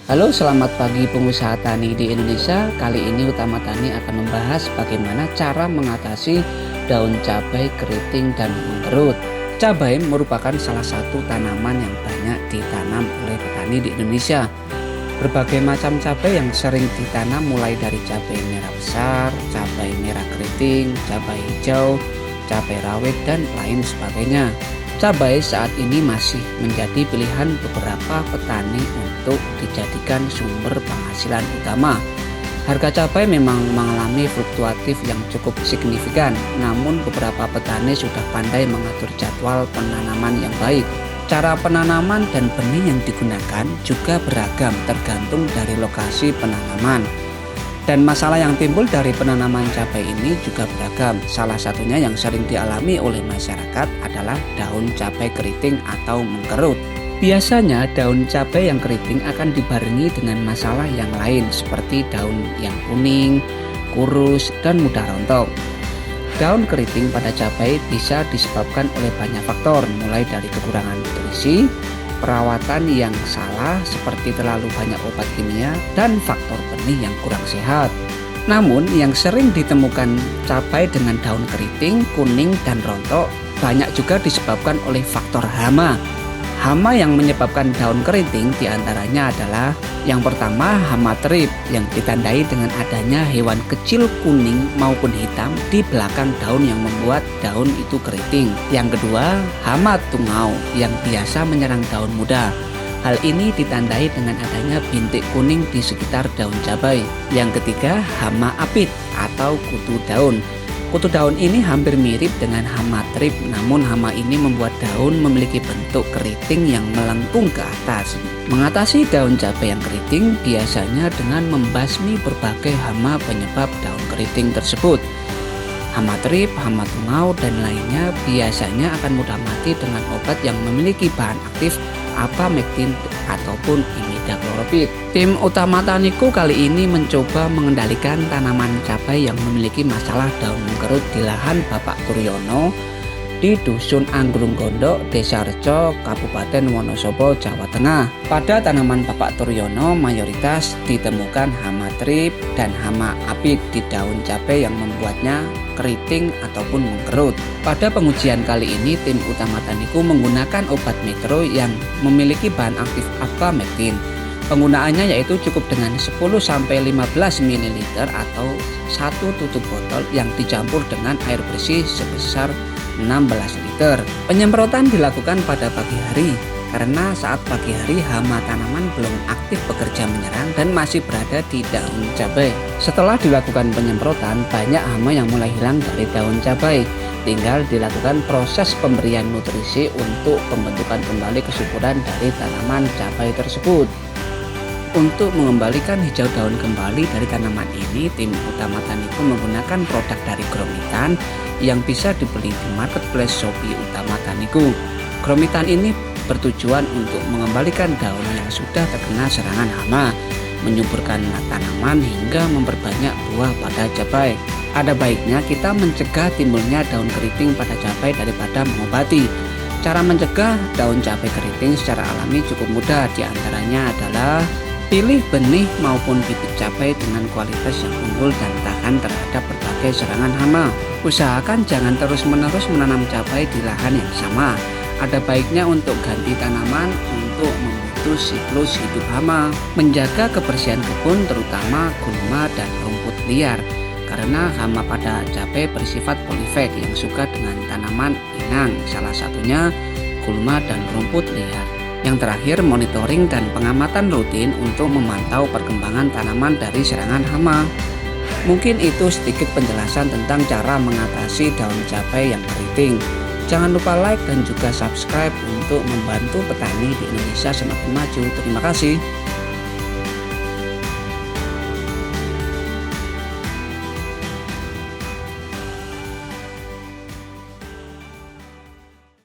Halo, selamat pagi pengusaha tani di Indonesia. Kali ini Utama Tani akan membahas bagaimana cara mengatasi daun cabai keriting dan mengkerut. Cabai merupakan salah satu tanaman yang banyak ditanam oleh petani di Indonesia. Berbagai macam cabai yang sering ditanam mulai dari cabai merah besar, cabai merah keriting, cabai hijau, cabai rawit, dan lain sebagainya. Cabai saat ini masih menjadi pilihan beberapa petani untuk dijadikan sumber penghasilan utama. Harga cabai memang mengalami fluktuatif yang cukup signifikan, namun beberapa petani sudah pandai mengatur jadwal penanaman yang baik. Cara penanaman dan benih yang digunakan juga beragam tergantung dari lokasi penanaman. Dan masalah yang timbul dari penanaman cabai ini juga beragam. Salah satunya yang sering dialami oleh masyarakat adalah daun cabai keriting atau mengkerut. Biasanya daun cabai yang keriting akan dibarengi dengan masalah yang lain seperti daun yang kuning, kurus, dan mudah rontok. Daun keriting pada cabai bisa disebabkan oleh banyak faktor, mulai dari kekurangan nutrisi, perawatan yang salah seperti terlalu banyak obat kimia, dan faktor benih yang kurang sehat. Namun yang sering ditemukan cabai dengan daun keriting, kuning, dan rontok banyak juga disebabkan oleh faktor hama. Hama yang menyebabkan daun keriting diantaranya adalah yang pertama hama terip yang ditandai dengan adanya hewan kecil kuning maupun hitam di belakang daun yang membuat daun itu keriting. Yang kedua hama tungau yang biasa menyerang daun muda. Hal ini ditandai dengan adanya bintik kuning di sekitar daun cabai. Yang ketiga hama apit atau kutu daun. Kutu daun ini hampir mirip dengan hama trip, namun hama ini membuat daun memiliki bentuk keriting yang melengkung ke atas. Mengatasi daun cabai yang keriting biasanya dengan membasmi berbagai hama penyebab daun keriting tersebut. Hama trip, hama tungau, dan lainnya biasanya akan mudah mati dengan obat yang memiliki bahan aktif apamectin ataupun imidacloprid. Tim Utama Taniku kali ini mencoba mengendalikan tanaman cabai yang memiliki masalah daun mengkerut di lahan Bapak Turyono di Dusun Anggrung Gondok, Desa Rejo, Kabupaten Wonosobo, Jawa Tengah. Pada tanaman Bapak Turyono mayoritas ditemukan hama trip dan hama apit di daun cabai yang membuatnya keriting ataupun mengkerut. Pada pengujian kali ini tim Utama Taniku menggunakan obat metro yang memiliki bahan aktif apamectin. Penggunaannya yaitu cukup dengan 10-15 ml atau 1 tutup botol yang dicampur dengan air bersih sebesar 16 liter. Penyemprotan dilakukan pada pagi hari karena saat pagi hari hama tanaman belum aktif bekerja menyerang dan masih berada di daun cabai. Setelah dilakukan penyemprotan, banyak hama yang mulai hilang dari daun cabai. Tinggal dilakukan proses pemberian nutrisi untuk pembentukan kembali kesuburan dari tanaman cabai tersebut. Untuk mengembalikan hijau daun kembali dari tanaman ini, tim Utama Taniku menggunakan produk dari Gromitan yang bisa dibeli di marketplace Shopee Utama Taniku. Gromitan ini bertujuan untuk mengembalikan daun yang sudah terkena serangan hama, menyuburkan tanaman hingga memperbanyak buah pada cabai. Ada baiknya kita mencegah timbulnya daun keriting pada cabai daripada mengobati. Cara mencegah daun cabai keriting secara alami cukup mudah, diantaranya adalah pilih benih maupun bibit cabai dengan kualitas yang unggul dan tahan terhadap berbagai serangan hama. Usahakan jangan terus-menerus menanam cabai di lahan yang sama. Ada baiknya untuk ganti tanaman untuk memutus siklus hidup hama. Menjaga kebersihan kebun terutama gulma dan rumput liar, karena hama pada cabai bersifat polifag yang suka dengan tanaman inang, salah satunya gulma dan rumput liar. Yang terakhir, monitoring dan pengamatan rutin untuk memantau perkembangan tanaman dari serangan hama. Mungkin itu sedikit penjelasan tentang cara mengatasi daun cabai yang keriting. Jangan lupa like dan juga subscribe untuk membantu petani di Indonesia semakin maju. Terima kasih.